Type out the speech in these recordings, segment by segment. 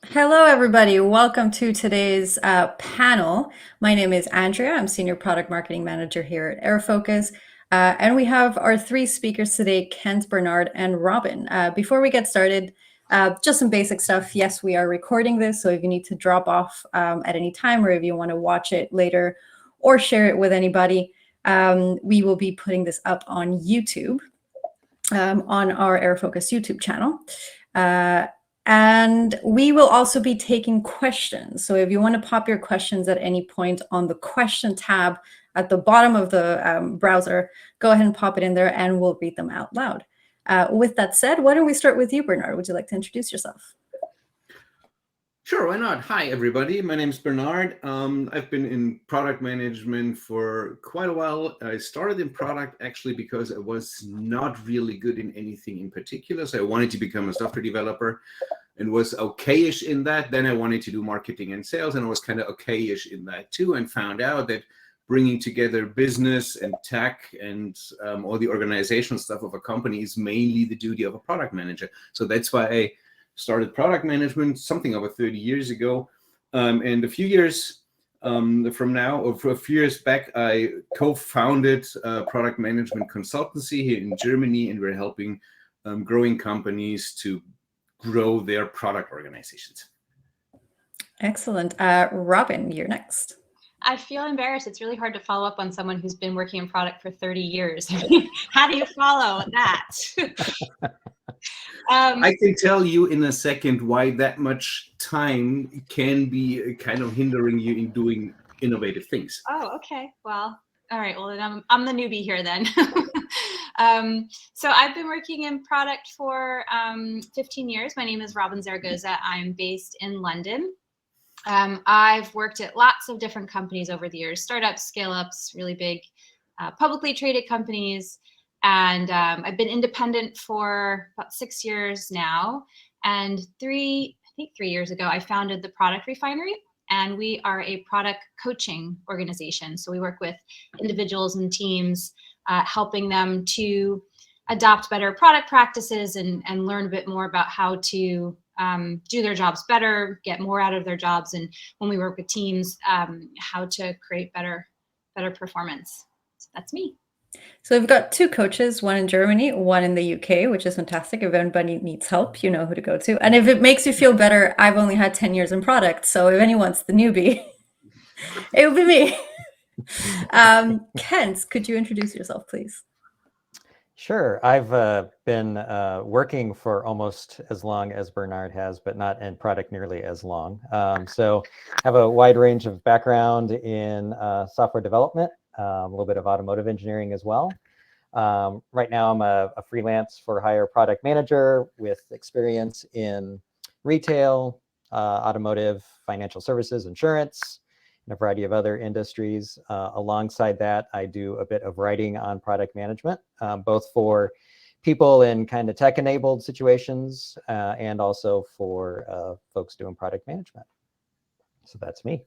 Hello, everybody. Welcome to today's panel. My name is Andrea. I'm Senior Product Marketing Manager here at airfocus. And we have our three speakers today, Kent, Bernard, and Robin. Before we get started, just some basic stuff. Yes, we are recording this, so if you need to drop off at any time or if you want to watch it later or share it with anybody, we will be putting this up on YouTube, on our airfocus YouTube channel. And we will also be taking questions. So if you want to pop your questions at any point on the question tab at the bottom of the browser, go ahead and pop it in there and we'll read them out loud. With that said, why don't we start with you, Bernard? Would you like to introduce yourself? Sure, why not? Hi, everybody. My name is Bernard. I've been in product management for quite a while. I started in product actually because I was not really good in anything in particular. So I wanted to become a software developer and was okay-ish in that. Then I wanted to do marketing and sales, and I was kind of okay-ish in that too, and found out that bringing together business and tech and all the organizational stuff of a company is mainly the duty of a product manager. So that's why I started product management something over 30 years ago. And a few years from now, or for a few years back, I co-founded a product management consultancy here in Germany, and we're helping growing companies to grow their product organizations. Excellent. Robin, you're next. I feel embarrassed. It's really hard to follow up on someone who's been working in product for 30 years. How do you follow that? I can tell you in a second why that much time can be kind of hindering you in doing innovative things. Oh, okay. Well, all right. Well, then I'm the newbie here then. So I've been working in product for 15 years. My name is Robin Zaragoza. I'm based in London. I've worked at lots of different companies over the years, startups, scale-ups, really big publicly traded companies. And I've been independent for about 6 years now. And I think 3 years ago, I founded the Product Refinery. And we are a product coaching organization. So we work with individuals and teams, helping them to adopt better product practices and learn a bit more about how to do their jobs better, get more out of their jobs. And when we work with teams, how to create better performance. So that's me. So we've got two coaches, one in Germany, one in the UK, which is fantastic. If anybody needs help, you know who to go to. And if it makes you feel better, I've only had 10 years in product. So if anyone's the newbie, it would be me. Kent, could you introduce yourself, please? Sure. I've been working for almost as long as Bernard has, but not in product nearly as long. So I have a wide range of background in software development, a little bit of automotive engineering as well. Right now, I'm a freelance for hire product manager with experience in retail, automotive, financial services, insurance, and a variety of other industries. Alongside that, I do a bit of writing on product management, both for people in kind of tech-enabled situations and also for folks doing product management. So that's me.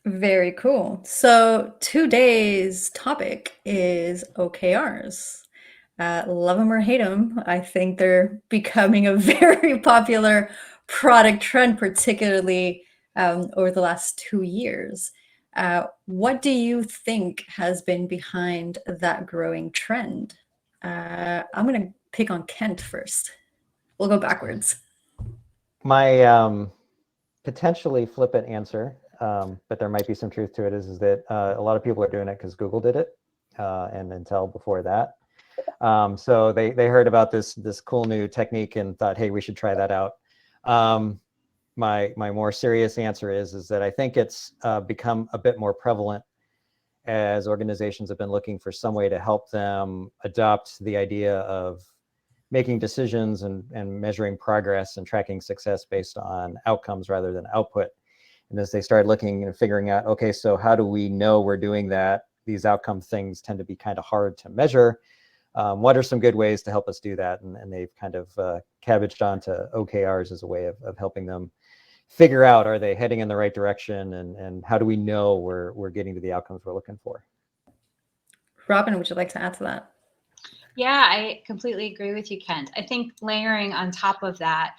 Very cool. So today's topic is OKRs. Love them or hate them, I think they're becoming a very popular product trend, particularly over the last 2 years. What do you think has been behind that growing trend? I'm going to pick on Kent first. We'll go backwards. My potentially flippant answer, but there might be some truth to it, is that a lot of people are doing it because Google did it and Intel before that. So they heard about this cool new technique and thought, hey, we should try that out. My more serious answer is that I think it's become a bit more prevalent as organizations have been looking for some way to help them adopt the idea of making decisions and measuring progress and tracking success based on outcomes rather than output. And as they started looking and figuring out, okay, so how do we know we're doing that? These outcome things tend to be kind of hard to measure. What are some good ways to help us do that? And they've kind of cabbaged onto OKRs as a way of helping them figure out, are they heading in the right direction, and how do we know we're getting to the outcomes we're looking for? Robin, would you like to add to that? Yeah, I completely agree with you, Kent. I think layering on top of that,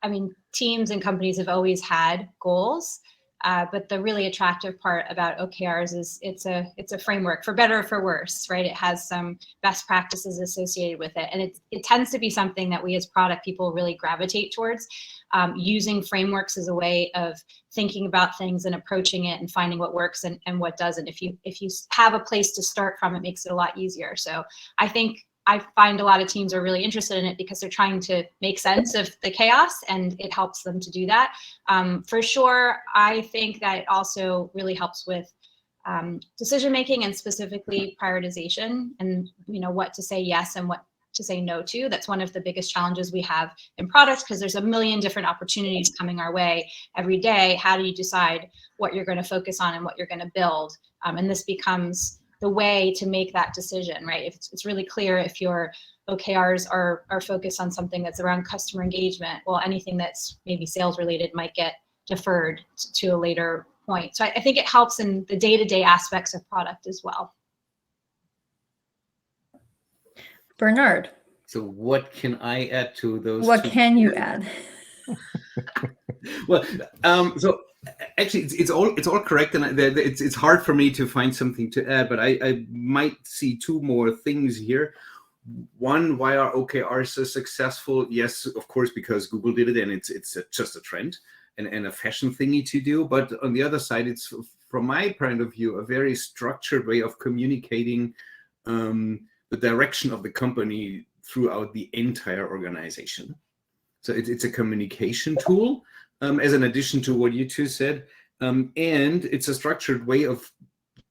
I mean, teams and companies have always had goals, but the really attractive part about OKRs is it's a framework, for better or for worse, right? It has some best practices associated with it, and it tends to be something that we as product people really gravitate towards, using frameworks as a way of thinking about things and approaching it and finding what works and what doesn't. If you have a place to start from, it makes it a lot easier. So I find a lot of teams are really interested in it because they're trying to make sense of the chaos, and it helps them to do that. For sure, I think that it also really helps with decision making, and specifically prioritization, and what to say yes and what to say no to. That's one of the biggest challenges we have in products, because there's a million different opportunities coming our way every day. How do you decide what you're going to focus on and what you're going to build? And this becomes the way to make that decision, right? If it's really clear if your OKRs are focused on something that's around customer engagement, well, anything that's maybe sales related might get deferred to a later point. So I think it helps in the day-to-day aspects of product as well. Bernard. So what can I add to those? What can you add? Well, so actually, it's all correct, and it's hard for me to find something to add, but I might see two more things here. One, why are OKRs so successful? Yes, of course, because Google did it, and it's just a trend and a fashion thingy to do. But on the other side, it's, from my point of view, a very structured way of communicating the direction of the company throughout the entire organization. So it's a communication tool, as an addition to what you two said, and it's a structured way of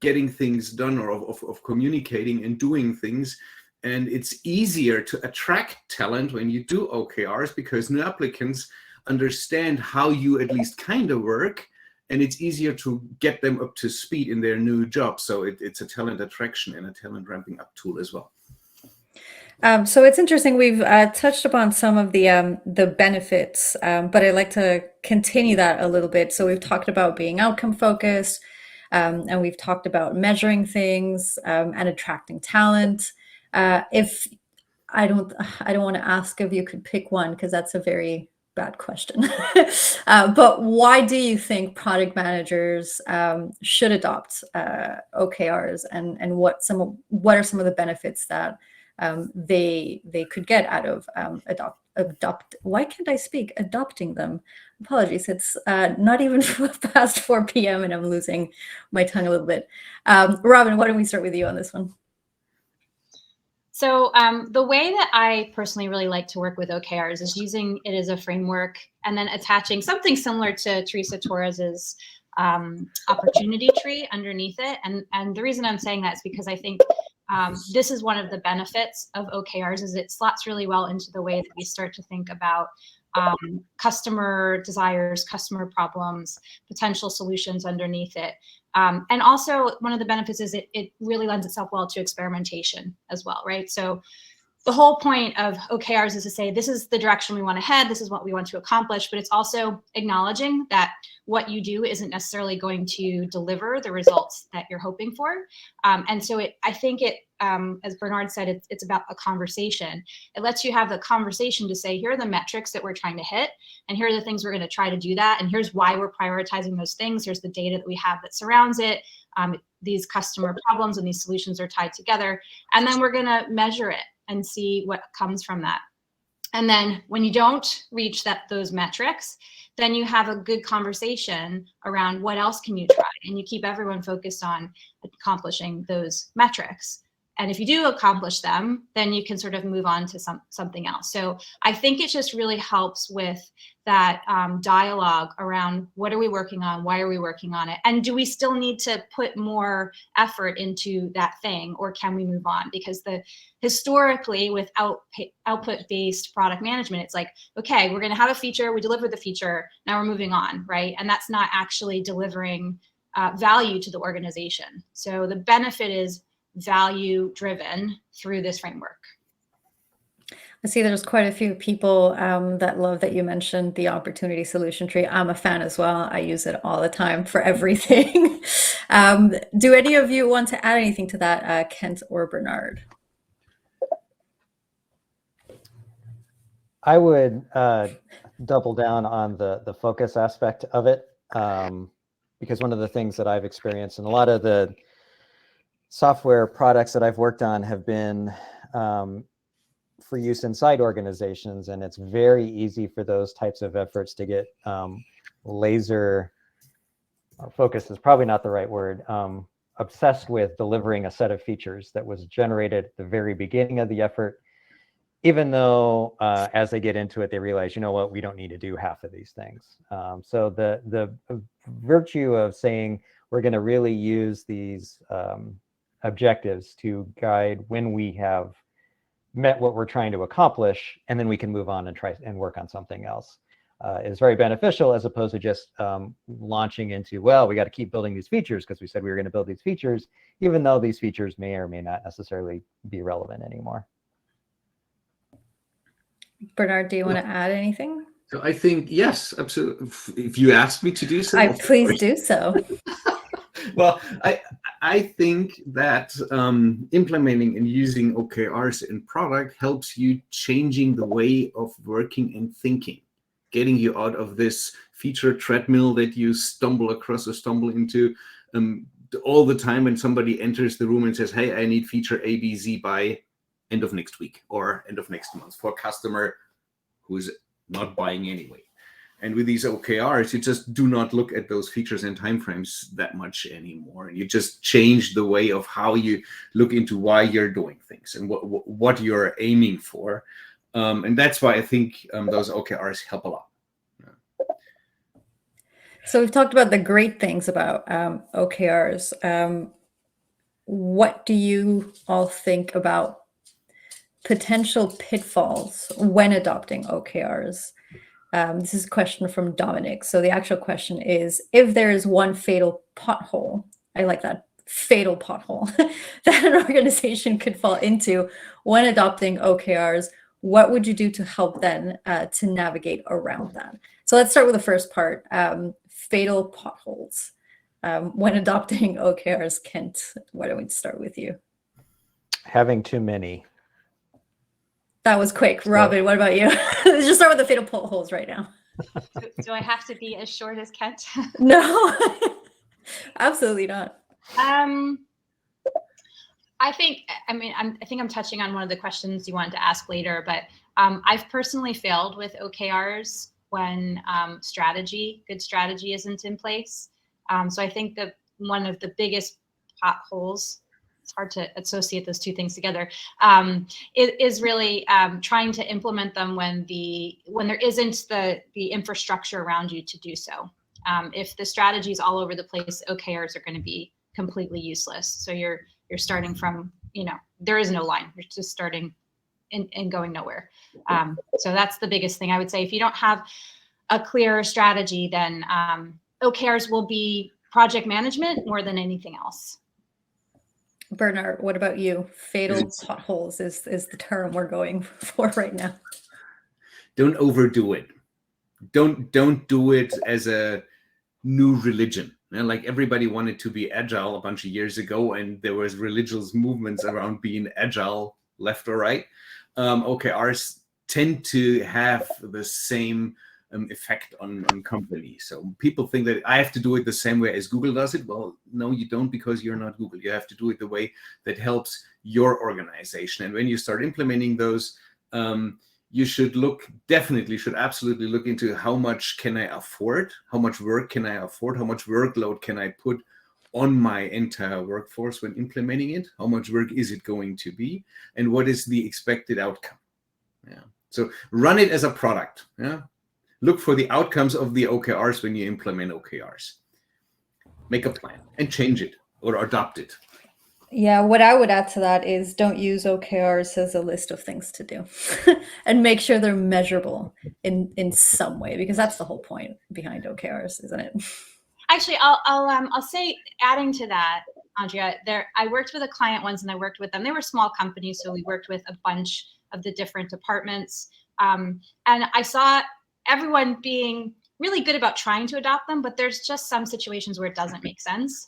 getting things done, or of communicating and doing things. And it's easier to attract talent when you do OKRs, because new applicants understand how you at least kind of work, and it's easier to get them up to speed in their new job. So it's a talent attraction and a talent ramping up tool as well. So it's interesting. We've touched upon some of the benefits, but I'd like to continue that a little bit. So we've talked about being outcome focused, and we've talked about measuring things and attracting talent. If I don't want to ask if you could pick one, because that's a very bad question. But why do you think product managers should adopt OKRs, and what are some of the benefits that they could get out of why can't I speak? Adopting them. Apologies, it's not even past 4 p.m. and I'm losing my tongue a little bit. Robin, why don't we start with you on this one? So the way that I personally really like to work with OKRs is using it as a framework, and then attaching something similar to Teresa Torres's opportunity tree underneath it. And the reason I'm saying that is because I think this is one of the benefits of OKRs, is it slots really well into the way that we start to think about customer desires, customer problems, potential solutions underneath it. And also, one of the benefits is it really lends itself well to experimentation as well, right? So the whole point of OKRs is to say, this is the direction we want to head, this is what we want to accomplish, but it's also acknowledging that what you do isn't necessarily going to deliver the results that you're hoping for. And so I think as Bernard said, it's about a conversation. It lets you have the conversation to say, here are the metrics that we're trying to hit, and here are the things we're going to try to do that, and here's why we're prioritizing those things. Here's the data that we have that surrounds it. These customer problems and these solutions are tied together, and then we're going to measure it and see what comes from that. And then when you don't reach those metrics, then you have a good conversation around what else can you try, and you keep everyone focused on accomplishing those metrics. And if you do accomplish them, then you can sort of move on to something else. So I think it just really helps with that dialogue around, what are we working on? Why are we working on it? And do we still need to put more effort into that thing, or can we move on? Because historically, with output-based product management, it's like, okay, we're going to have a feature, we deliver the feature, now we're moving on, right? And that's not actually delivering value to the organization. So the benefit is value driven through this framework. I see there's quite a few people that love that you mentioned the opportunity solution tree. I'm a fan as well. I use it all the time for everything. Do any of you want to add anything to that, Kent or Bernard? I would double down on the focus aspect of it, because one of the things that I've experienced and a lot of the software products that I've worked on have been for use inside organizations, and it's very easy for those types of efforts to get laser, or focus is probably not the right word, obsessed with delivering a set of features that was generated at the very beginning of the effort, even though as they get into it, they realize, you know what, we don't need to do half of these things. So the virtue of saying we're going to really use these objectives to guide when we have met what we're trying to accomplish, and then we can move on and try and work on something else, is very beneficial, as opposed to just launching into, well, we got to keep building these features because we said we were going to build these features, even though these features may or may not necessarily be relevant anymore. Bernard, do you want to add anything? So I think, yes, absolutely. If you ask me to do so. Please do so. Well, I think that implementing and using OKRs in product helps you changing the way of working and thinking, getting you out of this feature treadmill that you stumble across or stumble into all the time when somebody enters the room and says, hey, I need feature ABC by end of next week or end of next month for a customer who's not buying anyway. And with these OKRs, you just do not look at those features and timeframes that much anymore. And you just change the way of how you look into why you're doing things and what you're aiming for. And that's why I think those OKRs help a lot. So we've talked about the great things about OKRs. What do you all think about potential pitfalls when adopting OKRs? This is a question from Dominic. So the actual question is, if there is one fatal pothole, I like that, fatal pothole, that an organization could fall into when adopting OKRs, what would you do to help them to navigate around that? So let's start with the first part, fatal potholes. When adopting OKRs, Kent, why don't we start with you? Having too many. That was quick. Robin, what about you? Let's just start with the fatal potholes right now. Do I have to be as short as Kent? No, absolutely not. I think I'm touching on one of the questions you wanted to ask later, but I've personally failed with OKRs when good strategy isn't in place. So I think that one of the biggest potholes, it's hard to associate those two things together, is really trying to implement them when there isn't the infrastructure around you to do so. If the strategy is all over the place, OKRs are going to be completely useless. So you're starting from, there is no line. You're just starting and going nowhere. So that's the biggest thing I would say. If you don't have a clear strategy, then OKRs will be project management more than anything else. Bernard, what about you? Fatal potholes is the term we're going for right now. Don't overdo it. Don't do it as a new religion. Like everybody wanted to be agile a bunch of years ago, and there was religious movements around being agile, left or right. OKRs tend to have the same effect on companies. So people think that I have to do it the same way as Google does it. Well, no, you don't, because you're not Google. You have to do it the way that helps your organization. And when you start implementing those, you should absolutely look into how much can I afford? How much work can I afford? How much workload can I put on my entire workforce when implementing it? How much work is it going to be? And what is the expected outcome? Yeah. So run it as a product. Yeah. Look for the outcomes of the OKRs when you implement OKRs. Make a plan and change it or adopt it. Yeah, what I would add to that is don't use OKRs as a list of things to do and make sure they're measurable in some way, because that's the whole point behind OKRs, isn't it? Actually, I'll say, adding to that, Andrea, I worked with a client once, and I worked with them. They were small companies, so we worked with a bunch of the different departments. And I saw everyone being really good about trying to adopt them, but there's just some situations where it doesn't make sense.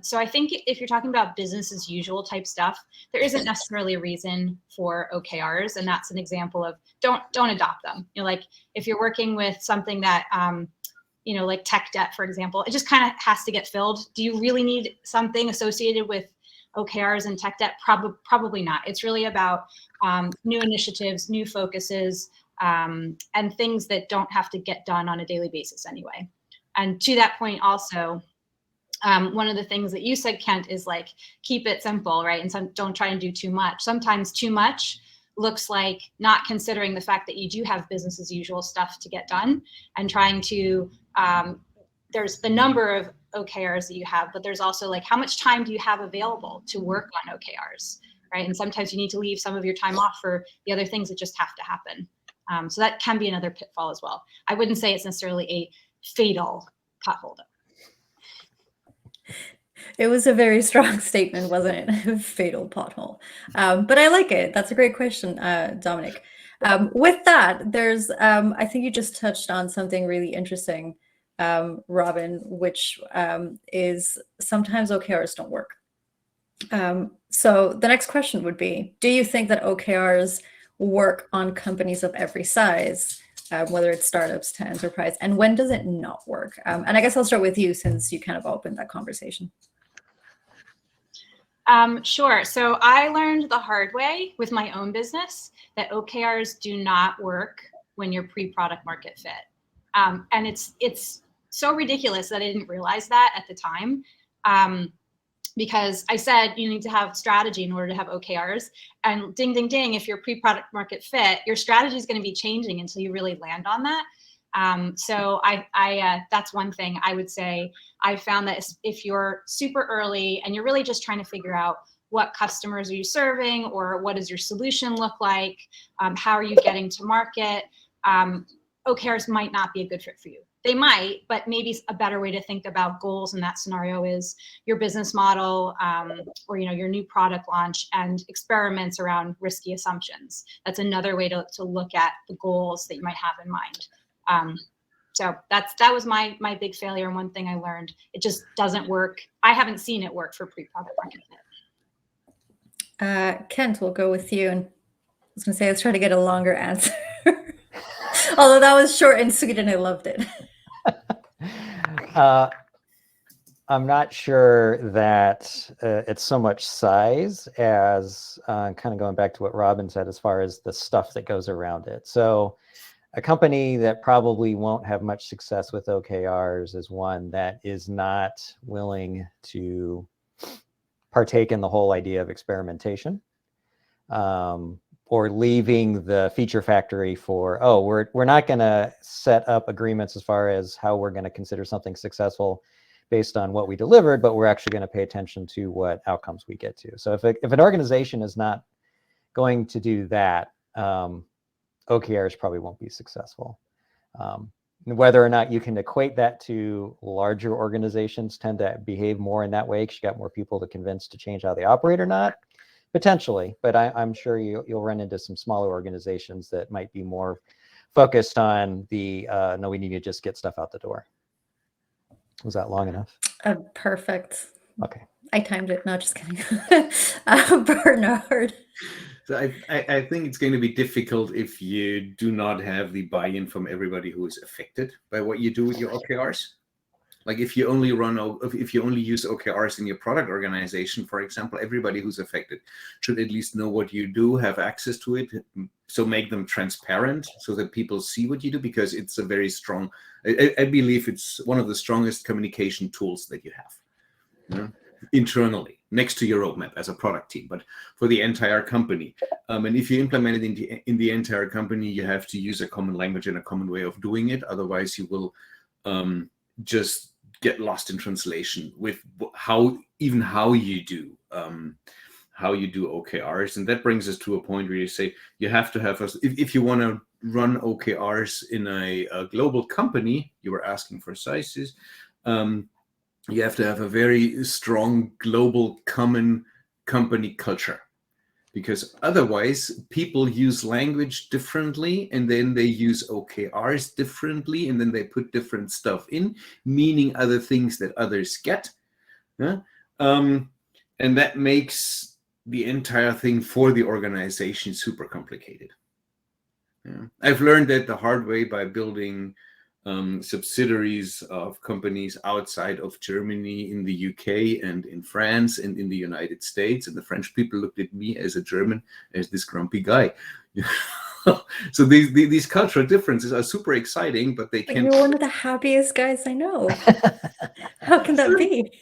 So I think if you're talking about business as usual type stuff, there isn't necessarily a reason for OKRs, and that's an example of don't adopt them. Like if you're working with something that like tech debt, for example, it just kind of has to get filled. Do you really need something associated with OKRs and tech debt? Probably not. It's really about new initiatives, new focuses, and things that don't have to get done on a daily basis anyway. And to that point also, one of the things that you said, Kent, is like, keep it simple, right? And don't try and do too much. Sometimes too much looks like not considering the fact that you do have business as usual stuff to get done, and trying to, there's the number of OKRs that you have, but there's also like, how much time do you have available to work on OKRs, right? And sometimes you need to leave some of your time off for the other things that just have to happen. So that can be another pitfall as well. I wouldn't say it's necessarily a fatal pothole though. It was a very strong statement, wasn't it? Fatal pothole. But I like it. That's a great question, Dominic. With that, there's, I think you just touched on something really interesting, Robin, which is sometimes OKRs don't work. So the next question would be, do you think that OKRs work on companies of every size, whether it's startups to enterprise, and when does it not work? And I guess I'll start with you, since you kind of opened that conversation. Sure. So I learned the hard way with my own business that OKRs do not work when you're pre-product market fit. And it's so ridiculous that I didn't realize that at the time. Because I said you need to have strategy in order to have OKRs, and ding, ding, ding, if you're pre-product market fit, your strategy is going to be changing until you really land on that. So that's one thing I would say. I found that if you're super early and you're really just trying to figure out what customers are you serving, or what does your solution look like, how are you getting to market, OKRs might not be a good fit for you. They might, but maybe a better way to think about goals in that scenario is your business model, or your new product launch, and experiments around risky assumptions. That's another way to look at the goals that you might have in mind. So that was my big failure, and one thing I learned. It just doesn't work. I haven't seen it work for pre-product market fit. Kent, we'll go with you. And I was going to say, let's try to get a longer answer. Although that was short and sweet, and I loved it. I'm not sure that it's so much size as kind of going back to what Robin said, as far as the stuff that goes around it. So a company that probably won't have much success with OKRs is one that is not willing to partake in the whole idea of experimentation, or leaving the feature factory for, we're not going to set up agreements as far as how we're going to consider something successful based on what we delivered, but we're actually going to pay attention to what outcomes we get to. So if an organization is not going to do that, OKRs probably won't be successful. Whether or not you can equate that to larger organizations tend to behave more in that way because you got more people to convince to change how they operate or not, potentially. But I'm sure you'll run into some smaller organizations that might be more focused on the, no, we need to just get stuff out the door. Was that long enough? Perfect. Okay. I timed it. No, just kidding. Bernard. So I think it's going to be difficult if you do not have the buy-in from everybody who is affected by what you do with your OKRs. Like if you only use OKRs in your product organization, for example, everybody who's affected should at least know what you do, have access to it. So make them transparent so that people see what you do, because it's a very strong, I believe it's one of the strongest communication tools that you have. Internally, next to your roadmap as a product team, but for the entire company. And if you implement it in the entire company, you have to use a common language and a common way of doing it. Otherwise, you will just get lost in translation with how you do OKRs. And that brings us to a point where you say you have to have if you want to run OKRs in a global company, you were asking for sizes. You have to have a very strong global common company culture, because otherwise people use language differently, and then they use OKRs differently, and then they put different stuff in, meaning other things that others get. Yeah? And that makes the entire thing for the organization super complicated. Yeah. I've learned that the hard way by building subsidiaries of companies outside of Germany, in the UK and in France and in the United States. And the French people looked at me as a German, as this grumpy guy. So these cultural differences are super exciting, but they But can. you're one of the happiest guys I know. How can that be?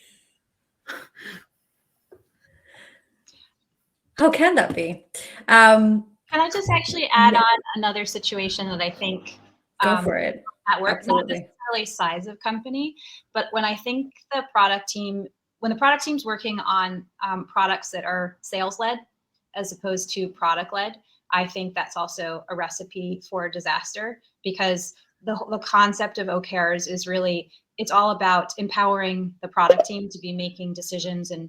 How can that be? Can I just actually add Yeah. on another situation that I think Go for it. at work, Absolutely. not necessarily size of company, but when I think the product team, when the product team's working on products that are sales led as opposed to product led, I think that's also a recipe for disaster, because the concept of OKRs is really, it's all about empowering the product team to be making decisions and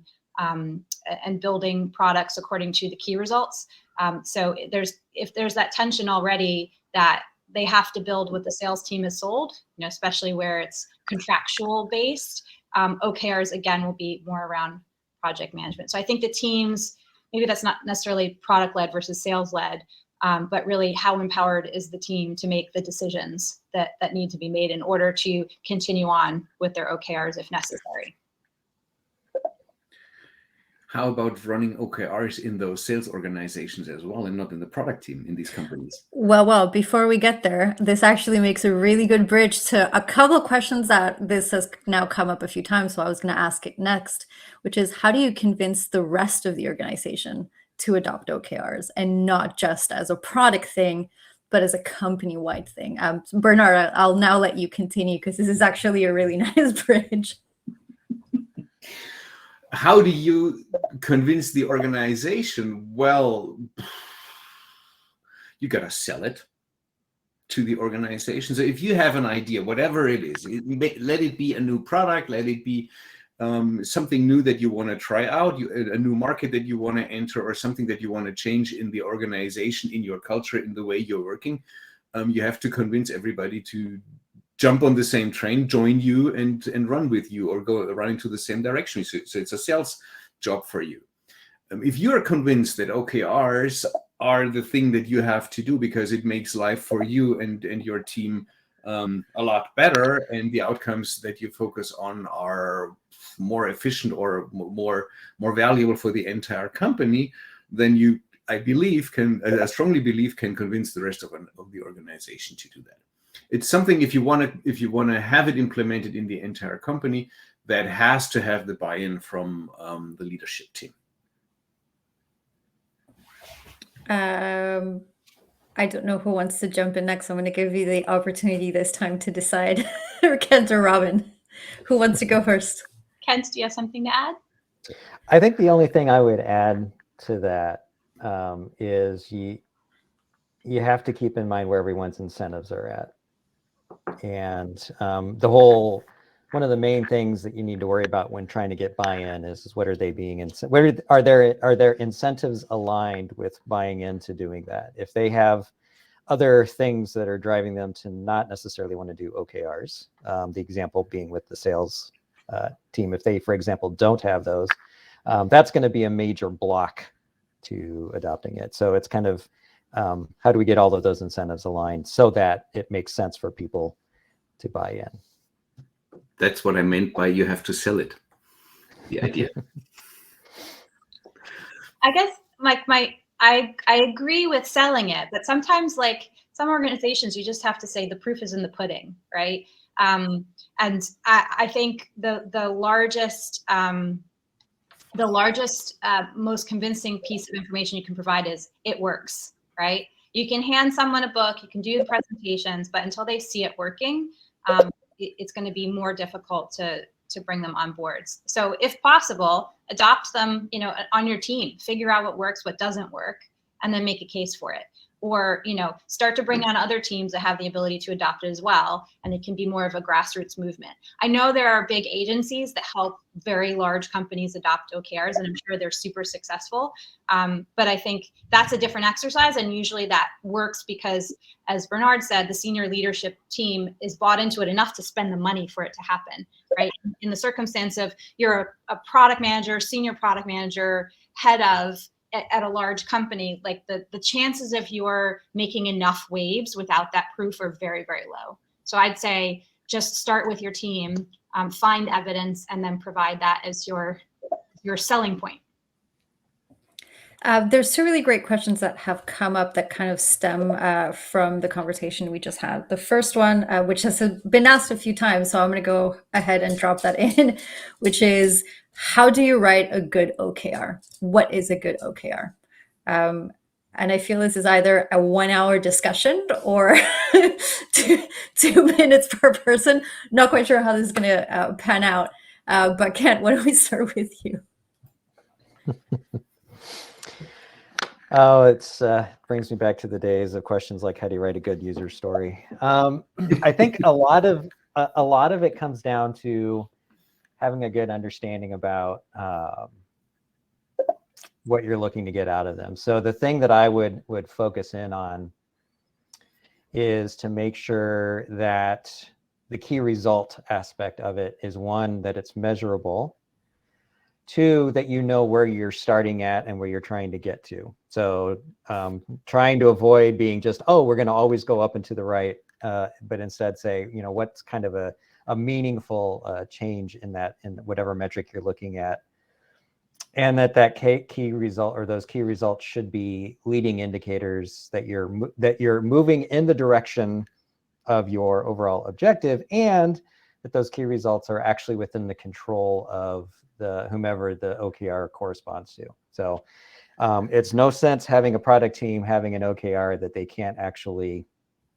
building products according to the key results. So if there's that tension already that they have to build what the sales team has sold, you know, especially where it's contractual based, OKRs again will be more around project management. So I think the teams, maybe that's not necessarily product led versus sales led, but really how empowered is the team to make the decisions that need to be made in order to continue on with their OKRs if necessary. How about running OKRs in those sales organizations as well, and not in the product team in these companies? Well, before we get there, this actually makes a really good bridge to a couple of questions that this has now come up a few times. So I was going to ask it next, which is, how do you convince the rest of the organization to adopt OKRs, and not just as a product thing, but as a company-wide thing? Bernard, I'll now let you continue, because this is actually a really nice bridge. How do you convince the organization? Well, you got to sell it to the organization. So if you have an idea, whatever it is, let it be a new product, let it be something new that you want to try out, a new market that you want to enter, or something that you want to change in the organization, in your culture, in the way you're working, you have to convince everybody to jump on the same train, join you, and run with you, or go run into the same direction. So it's a sales job for you. If you are convinced that OKRs are the thing that you have to do because it makes life for you and your team a lot better, and the outcomes that you focus on are more efficient or more valuable for the entire company, then you, I strongly believe, can convince the rest of the organization to do that. It's something, if you want to have it implemented in the entire company, that has to have the buy-in from the leadership team. I don't know who wants to jump in next. I'm going to give you the opportunity this time to decide, or Kent or Robin. Who wants to go first? Kent, do you have something to add? I think the only thing I would add to that is you have to keep in mind where everyone's incentives are at. And one of the main things that you need to worry about when trying to get buy-in is what are they being, are their incentives aligned with buying into doing that? If they have other things that are driving them to not necessarily want to do OKRs, the example being with the sales team, if they, for example, don't have those, that's going to be a major block to adopting it. So it's kind of, how do we get all of those incentives aligned so that it makes sense for people to buy in? That's what I meant by you have to sell it. The idea. I guess I agree with selling it, but sometimes, like some organizations, you just have to say the proof is in the pudding, right? And I think the largest, most convincing piece of information you can provide is it works, right? You can hand someone a book, you can do the presentations, but until they see it working, it's going to be more difficult to bring them on board. So if possible, adopt them, on your team, figure out what works, what doesn't work, and then make a case for it. Or, start to bring on other teams that have the ability to adopt it as well. And it can be more of a grassroots movement. I know there are big agencies that help very large companies adopt OKRs, and I'm sure they're super successful. But I think that's a different exercise. And usually that works because, as Bernard said, the senior leadership team is bought into it enough to spend the money for it to happen. right? In the circumstance of you're a product manager, senior product manager, head of at a large company, like the chances of you're making enough waves without that proof are very, very low. So I'd say just start with your team, find evidence, and then provide that as your selling point. There's two really great questions that have come up that kind of stem from the conversation we just had. The first one, which has been asked a few times, so I'm going to go ahead and drop that in, which is, how do you write a good OKR? What is a good OKR? And I feel this is either a 1 hour discussion or 2 minutes per person. Not quite sure how this is going to pan out. But Kent, why don't we start with you? Oh, it's brings me back to the days of questions like, how do you write a good user story? I think a lot of it comes down to having a good understanding about what you're looking to get out of them. So the thing that I would focus in on is to make sure that the key result aspect of it is, one, that it's measurable. Two, that you know where you're starting at and where you're trying to get to. So trying to avoid being just, oh, we're going to always go up and to the right, but instead say, you know, what's kind of a meaningful change in whatever metric you're looking at. And that key result, or those key results, should be leading indicators that you're moving in the direction of your overall objective, and that those key results are actually within the control of whomever the OKR corresponds to. So it's no sense having a product team having an OKR that they can't actually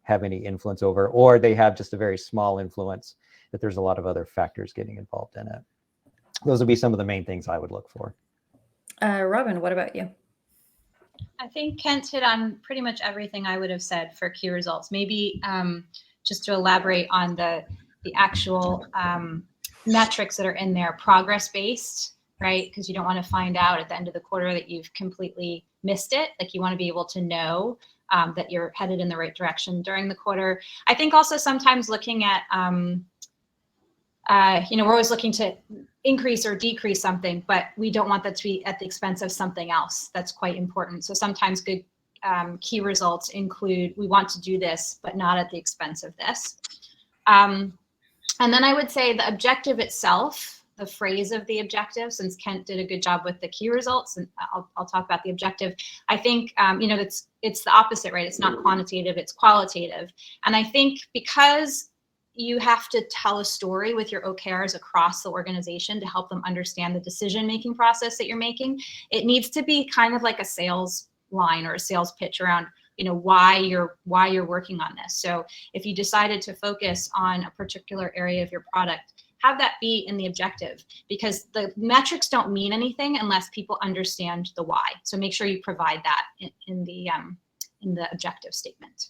have any influence over, or they have just a very small influence, that there's a lot of other factors getting involved in it. Those would be some of the main things I would look for. Robin, what about you? I think Kent hit on pretty much everything I would have said for key results. Maybe just to elaborate on the actual metrics that are in there, progress-based, right? Because you don't want to find out at the end of the quarter that you've completely missed it. Like, you want to be able to know that you're headed in the right direction during the quarter. I think also sometimes looking at, we're always looking to increase or decrease something, but we don't want that to be at the expense of something else that's quite important. So sometimes good key results include, we want to do this, but not at the expense of this. And then I would say the objective itself, the phrase of the objective, since Kent did a good job with the key results, and I'll talk about the objective. I think, it's the opposite, right? It's not quantitative, it's qualitative. And I think because you have to tell a story with your OKRs across the organization to help them understand the decision-making process that you're making, it needs to be kind of like a sales line or a sales pitch around, why you're working on this. So if you decided to focus on a particular area of your product, have that be in the objective, because the metrics don't mean anything unless people understand the why. So make sure you provide that in the objective statement.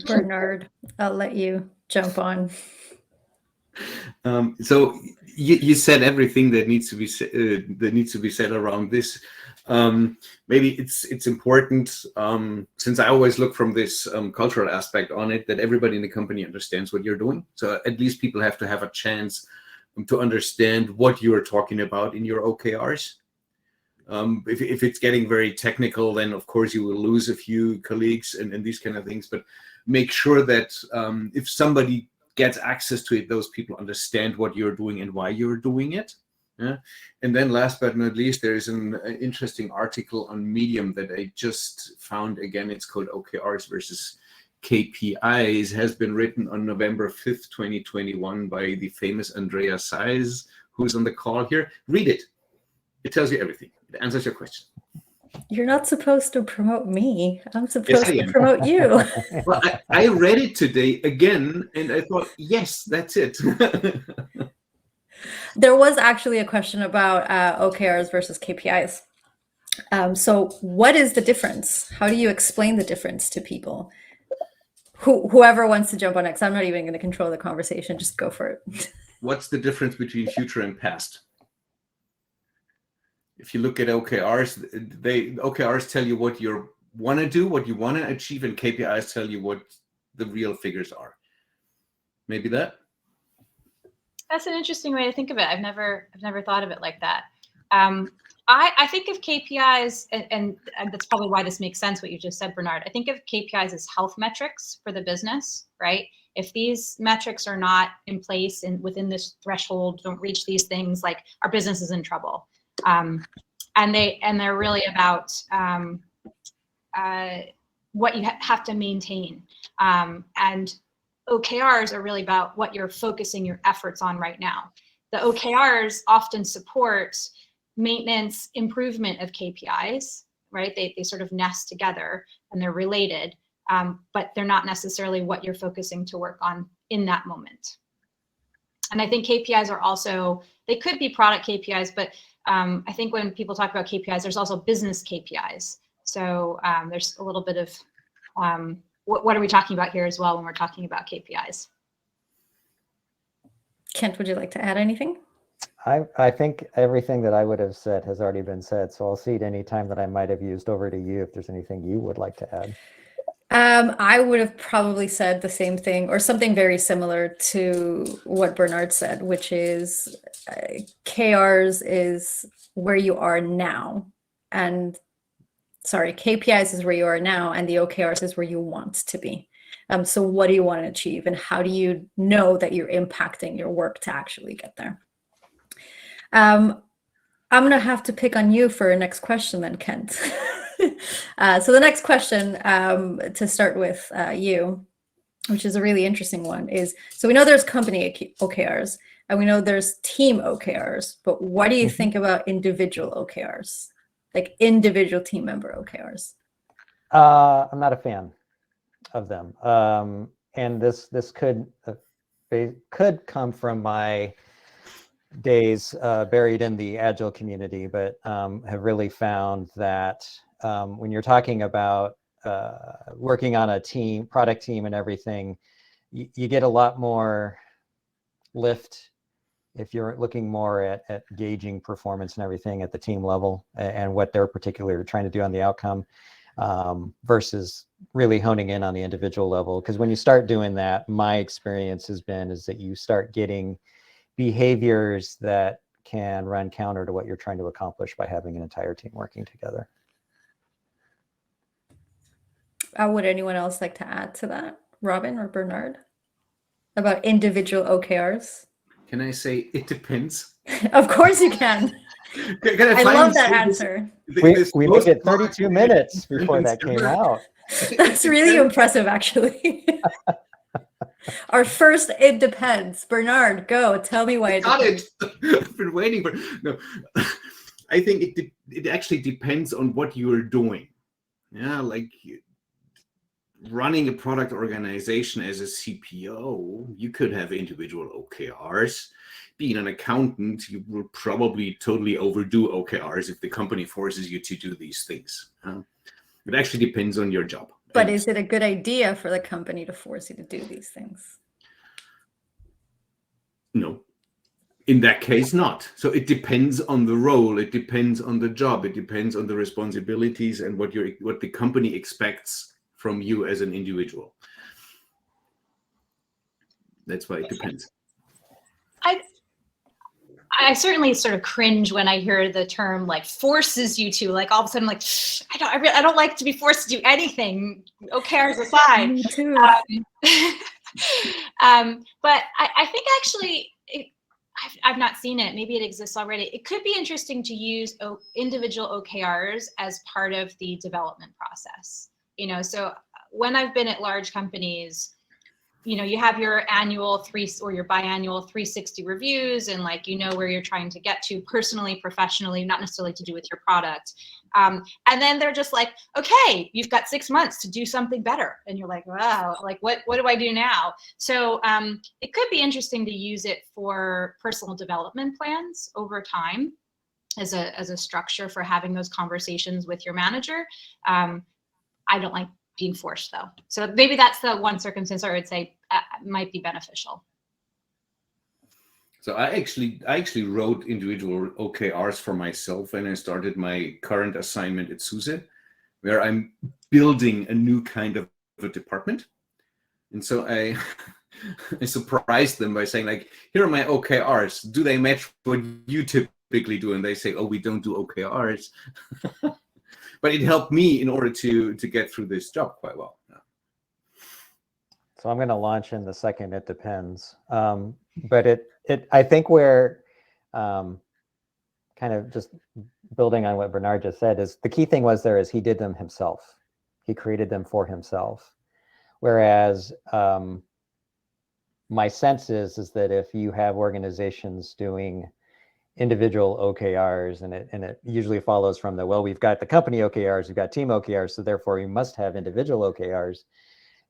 Bernard, I'll let you jump on. So you said everything that needs to be said around this. Maybe it's important, since I always look from this cultural aspect on it, that everybody in the company understands what you're doing. So at least people have to have a chance to understand what you are talking about in your OKRs. If it's getting very technical, then of course you will lose a few colleagues and these kind of things. But make sure that if somebody gets access to it, those people understand what you're doing and why you're doing it. Yeah. And then last but not least, there is an interesting article on Medium that I just found. Again, it's called OKRs versus KPIs. It has been written on November 5th, 2021 by the famous Andrea Sais, who's on the call here. Read it. It tells you everything. It answers your question. You're not supposed to promote me. I'm supposed to promote you. Well, I read it today again, and I thought, yes, that's it. There was actually a question about OKRs versus KPIs. So what is the difference? How do you explain the difference to people? Whoever wants to jump on it, 'cause I'm not even going to control the conversation. Just go for it. What's the difference between future and past? If you look at OKRs, OKRs tell you what you want to do, what you want to achieve, and KPIs tell you what the real figures are. Maybe that? That's an interesting way to think of it. I've never thought of it like that. I think of KPIs, and that's probably why this makes sense what you just said, Bernard. I think of KPIs as health metrics for the business, right? If these metrics are not in place and within this threshold, don't reach these things, like our business is in trouble. And they're really about what you have to maintain. And OKRs are really about what you're focusing your efforts on right now. The OKRs often support maintenance improvement of KPIs, right? They sort of nest together and they're related, but they're not necessarily what you're focusing to work on in that moment. And I think KPIs are also, they could be product KPIs, but I think when people talk about KPIs, there's also business KPIs. So there's a little bit of what are we talking about here as well when we're talking about KPIs? Kent, would you like to add anything? I think everything that I would have said has already been said, so I'll cede any time that I might have used over to you if there's anything you would like to add. I would have probably said the same thing or something very similar to what Bernard said, which is KRs is where you are now, and KPIs is where you are now, and the OKRs is where you want to be. So what do you want to achieve, and how do you know that you're impacting your work to actually get there? I'm going to have to pick on you for a next question then, Kent. So the next question to start with you, which is a really interesting one, is, so we know there's company OKRs and we know there's team OKRs, but what do you think about individual OKRs, like individual team member OKRs? I'm not a fan of them. And this could come from my days buried in the Agile community, but have really found that when you're talking about working on a team, product team and everything, you get a lot more lift if you're looking more at gauging performance and everything at the team level and what they're particularly trying to do on the outcome versus really honing in on the individual level. Because when you start doing that, my experience has been is that you start getting behaviors that can run counter to what you're trying to accomplish by having an entire team working together. Would anyone else like to add to that, Robin or Bernard, about individual OKRs? Can I say it depends? Of course you can. I love that answer. We made it 32 minutes before that came out. That's really impressive, actually. Our first it depends. Bernard, go. Tell me why it depends. Got it. I've been waiting for no. I think it actually depends on what you are doing. Yeah, like running a product organization as a CPO, you could have individual OKRs. Being an accountant, you will probably totally overdo OKRs if the company forces you to do these things. It actually depends on your job. But is it a good idea for the company to force you to do these things? No. In that case, not. So it depends on the role. It depends on the job. It depends on the responsibilities and what the company expects from you as an individual. That's why it depends. I certainly sort of cringe when I hear the term like forces you to, like all of a sudden, like I don't like to be forced to do anything. OKRs aside. Me too. But I think actually I've not seen it. Maybe it exists already. It could be interesting to use individual OKRs as part of the development process. So when I've been at large companies, you have your annual or your biannual 360 reviews and where you're trying to get to personally, professionally, not necessarily to do with your product. And then they're just like, okay, you've got 6 months to do something better. And you're like, wow, like what do I do now? So it could be interesting to use it for personal development plans over time as a structure for having those conversations with your manager. I don't like being forced though. So maybe that's the one circumstance I would say might be beneficial. So I actually wrote individual OKRs for myself when I started my current assignment at SUSE, where I'm building a new kind of a department. And so I surprised them by saying, like, here are my OKRs. Do they match what you typically do? And they say, oh, we don't do OKRs. But it helped me in order to get through this job quite well. So I'm going to launch in the second. It depends. But I think where kind of just building on what Bernard just said is the key thing was there is he did them himself. He created them for himself. Whereas my sense is that if you have organizations doing individual OKRs, and it usually follows from the, well, we've got the company OKRs, we've got team OKRs, so therefore we must have individual OKRs.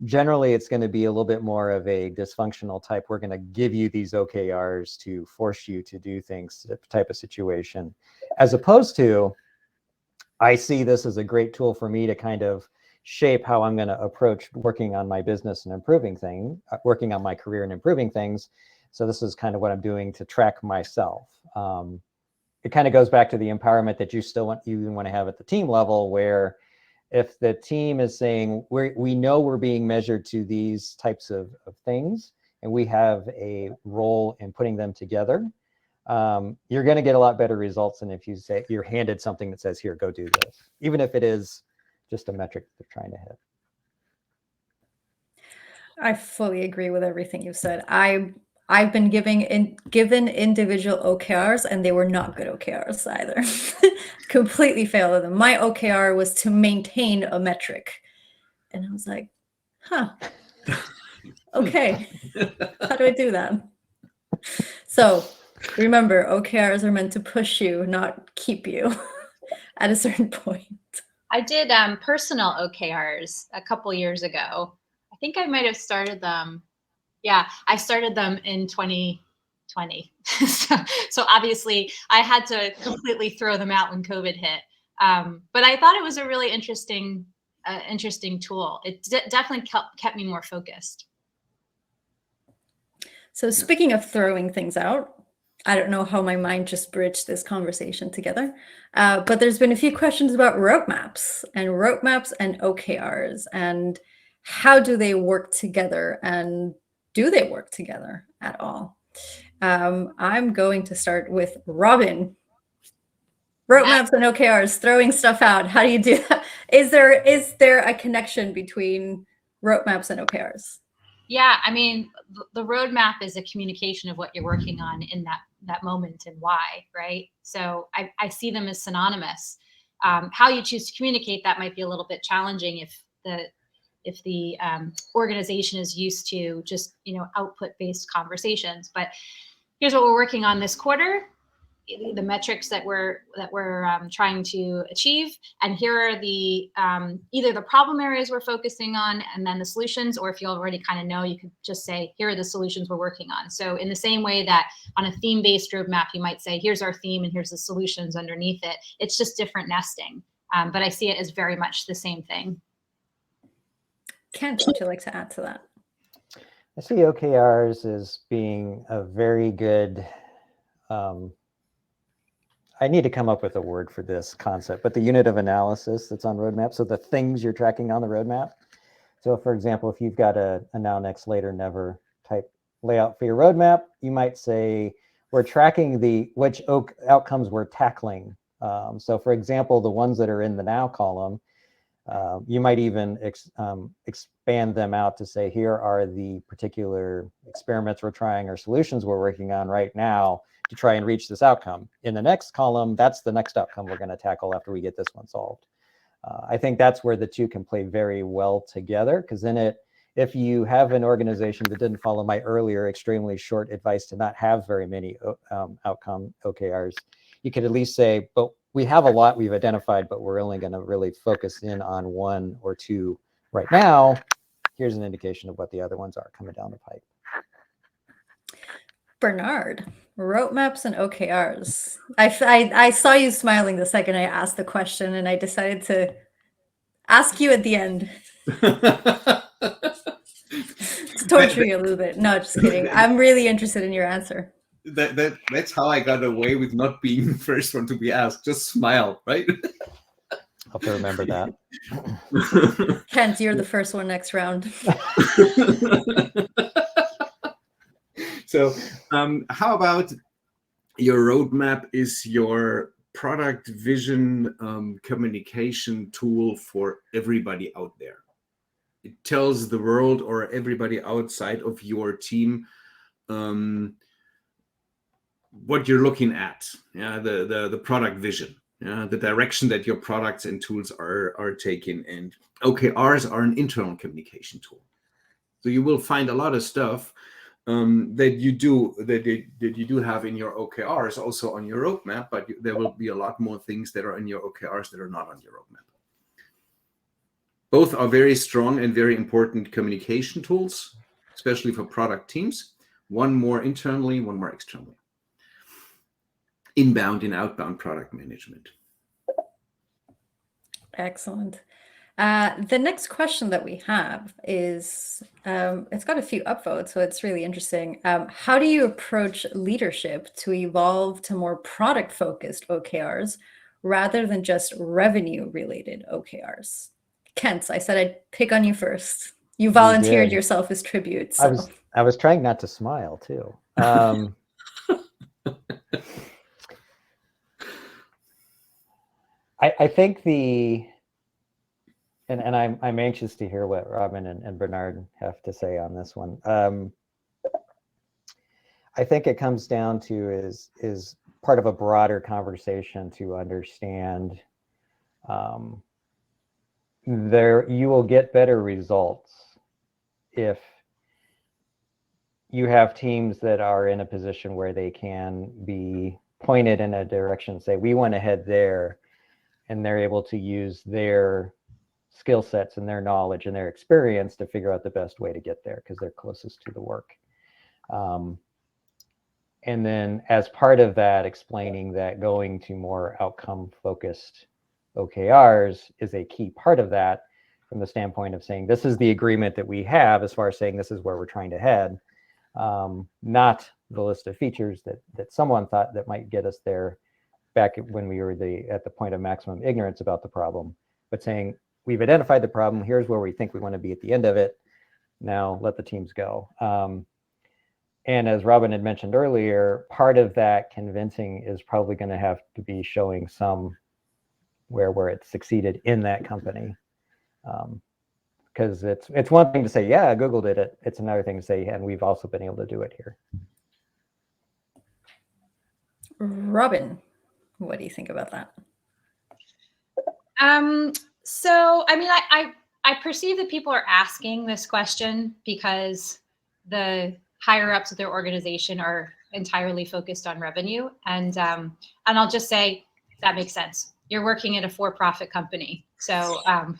Generally, it's going to be a little bit more of a dysfunctional type. We're going to give you these OKRs to force you to do things type of situation, as opposed to, I see this as a great tool for me to kind of shape how I'm going to approach working on my business and improving things, working on my career and improving things. So this is kind of what I'm doing to track myself. It kind of goes back to the empowerment that you want to have at the team level, where if the team is saying, we know we're being measured to these types of things, and we have a role in putting them together, you're going to get a lot better results than if you say you're handed something that says, here, go do this, even if it is just a metric they're trying to hit. I fully agree with everything you've said. I've been given individual OKRs, and they were not good OKRs either. Completely failed at them. My OKR was to maintain a metric, and I was like, huh, okay, how do I do that? So remember, OKRs are meant to push you, not keep you at a certain point. I did personal OKRs a couple years ago. I think I might have started them. Yeah, I started them in 2020. So obviously I had to completely throw them out when COVID hit. But I thought it was a really interesting tool. It definitely kept me more focused. So speaking of throwing things out, I don't know how my mind just bridged this conversation together, but there's been a few questions about roadmaps and OKRs, and how do they work together, and do they work together at all? I'm going to start with Robin. Roadmaps and OKRs, throwing stuff out. How do you do that? Is there a connection between roadmaps and OKRs? Yeah, I mean, the roadmap is a communication of what you're working on in that moment and why, right? So I see them as synonymous. How you choose to communicate that might be a little bit challenging if the organization is used to just output-based conversations. But here's what we're working on this quarter: the metrics that we're trying to achieve, and here are the either the problem areas we're focusing on, and then the solutions, or if you already kind of know, you could just say, here are the solutions we're working on. So in the same way that on a theme-based roadmap, you might say, here's our theme and here's the solutions underneath it. It's just different nesting, but I see it as very much the same thing. Kent, would you like to add to that? I see OKRs as being a very good, I need to come up with a word for this concept, but the unit of analysis that's on roadmap. So the things you're tracking on the roadmap. So for example, if you've got a now, next, later, never type layout for your roadmap, you might say, we're tracking which outcomes we're tackling. So for example, the ones that are in the now column, you might even expand them out to say, here are the particular experiments we're trying or solutions we're working on right now to try and reach this outcome. In the next column, that's the next outcome we're going to tackle after we get this one solved. I think that's where the two can play very well together, because if you have an organization that didn't follow my earlier extremely short advice to not have very many outcome OKRs, you could at least say, but we have a lot we've identified, but we're only going to really focus in on one or two right now. Here's an indication of what the other ones are coming down the pipe. Bernard, roadmaps and OKRs. I saw you smiling the second I asked the question, and I decided to ask you at the end. It's torturing you a little bit. No, just kidding. I'm really interested in your answer. That's how I got away with not being the first one to be asked. Just smile, right? I'll have to remember that. Kent, you're the first one next round. So how about your roadmap is your product vision communication tool for everybody out there. It tells the world or everybody outside of your team what you're looking at, the product vision, the direction that your products and tools are taking. And OKRs are an internal communication tool. So you will find a lot of stuff that you do have in your OKRs also on your roadmap, but there will be a lot more things that are in your OKRs that are not on your roadmap. Both are very strong and very important communication tools, especially for product teams. One more internally, one more externally. Inbound and outbound product management. Excellent. The next question that we have is, it's got a few upvotes, so it's really interesting. How do you approach leadership to evolve to more product-focused OKRs rather than just revenue-related OKRs? Kent, I said I'd pick on you first. You volunteered yourself as tribute. So. I was trying not to smile too. I think and I'm anxious to hear what Robin and Bernard have to say on this one. I think it comes down to is part of a broader conversation to understand you will get better results if you have teams that are in a position where they can be pointed in a direction, say, we want to head there, and they're able to use their skill sets and their knowledge and their experience to figure out the best way to get there because they're closest to the work. And then as part of that, explaining that going to more outcome-focused OKRs is a key part of that from the standpoint of saying, this is the agreement that we have as far as saying this is where we're trying to head, not the list of features that someone thought that might get us there back when we were at the point of maximum ignorance about the problem, but saying, we've identified the problem, here's where we think we want to be at the end of it, now let the teams go. And as Robin had mentioned earlier, part of that convincing is probably going to have to be showing some where it succeeded in that company. Because it's one thing to say, yeah, Google did it. It's another thing to say, and we've also been able to do it here. Robin, what do you think about that? So, I mean, I perceive that people are asking this question because the higher ups of their organization are entirely focused on revenue. And I'll just say that makes sense. You're working at a for-profit company. So, if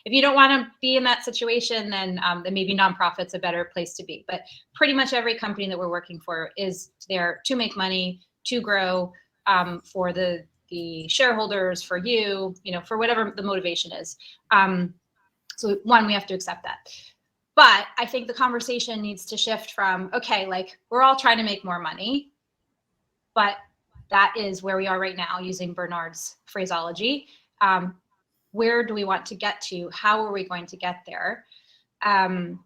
you don't want to be in that situation, then maybe nonprofit's a better place to be. But pretty much every company that we're working for is there to make money, to grow, for the shareholders, for you, for whatever the motivation is. So one, we have to accept that. But I think the conversation needs to shift from, okay, like we're all trying to make more money, but that is where we are right now using Bernard's phraseology. Where do we want to get to? How are we going to get there? And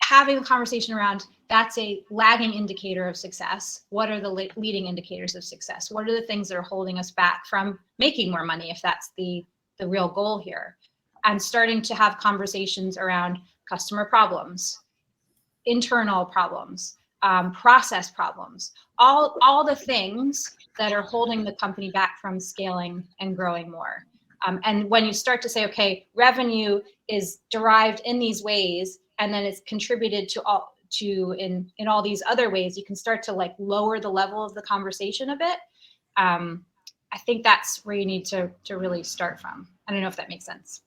having a conversation around that's a lagging indicator of success. What are the leading indicators of success? What are the things that are holding us back from making more money if that's the real goal here? And starting to have conversations around customer problems, internal problems, process problems, all the things that are holding the company back from scaling and growing more. And when you start to say, okay, revenue is derived in these ways, and then it's contributed in all these other ways, you can start to like lower the level of the conversation a bit. I think that's where you need to really start from. I don't know if that makes sense.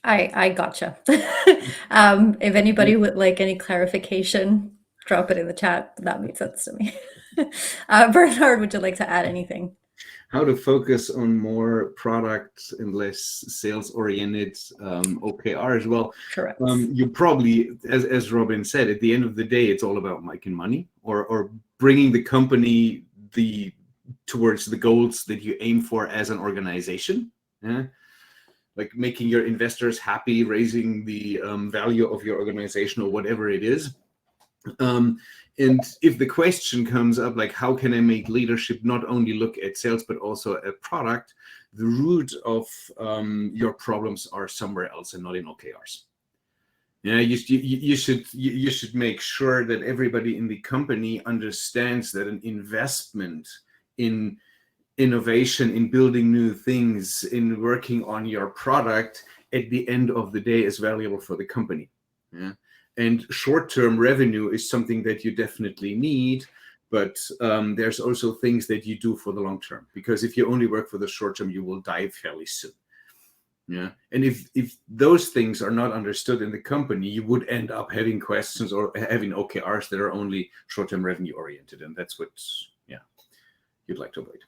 I gotcha. If anybody would like any clarification, drop it in the chat. That makes sense to me. Bernard, would you like to add anything? How to focus on more product and less sales-oriented OKRs. Well, correct. You probably, as Robin said, at the end of the day, it's all about making money or bringing the company towards the goals that you aim for as an organization. Yeah? like making your investors happy, raising the value of your organization or whatever it is. And if the question comes up, like, how can I make leadership not only look at sales, but also at product, the root of your problems are somewhere else and not in OKRs. Yeah, you should make sure that everybody in the company understands that an investment in innovation, in building new things, in working on your product, at the end of the day is valuable for the company. Yeah. And short-term revenue is something that you definitely need, but there's also things that you do for the long term, because if you only work for the short term, you will die fairly soon. Yeah. And if those things are not understood in the company, you would end up having questions or having OKRs that are only short-term revenue oriented. And that's what, yeah, you'd like to avoid.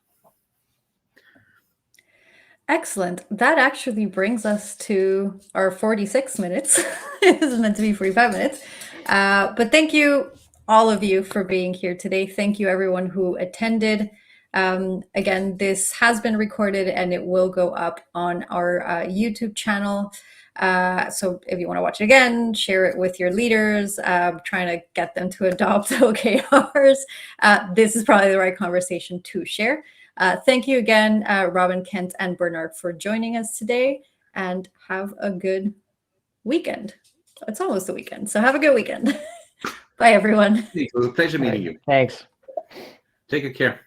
Excellent. That actually brings us to our 46 minutes. It was meant to be 45 minutes. But thank you, all of you, for being here today. Thank you, everyone who attended. Again, this has been recorded and it will go up on our YouTube channel. So if you want to watch it again, share it with your leaders, trying to get them to adopt OKRs. This is probably the right conversation to share. Thank you again, Robin, Kent, and Bernard for joining us today, and have a good weekend. It's almost the weekend, so have a good weekend. Bye, everyone. It was a pleasure meeting you. Thanks. Take good care.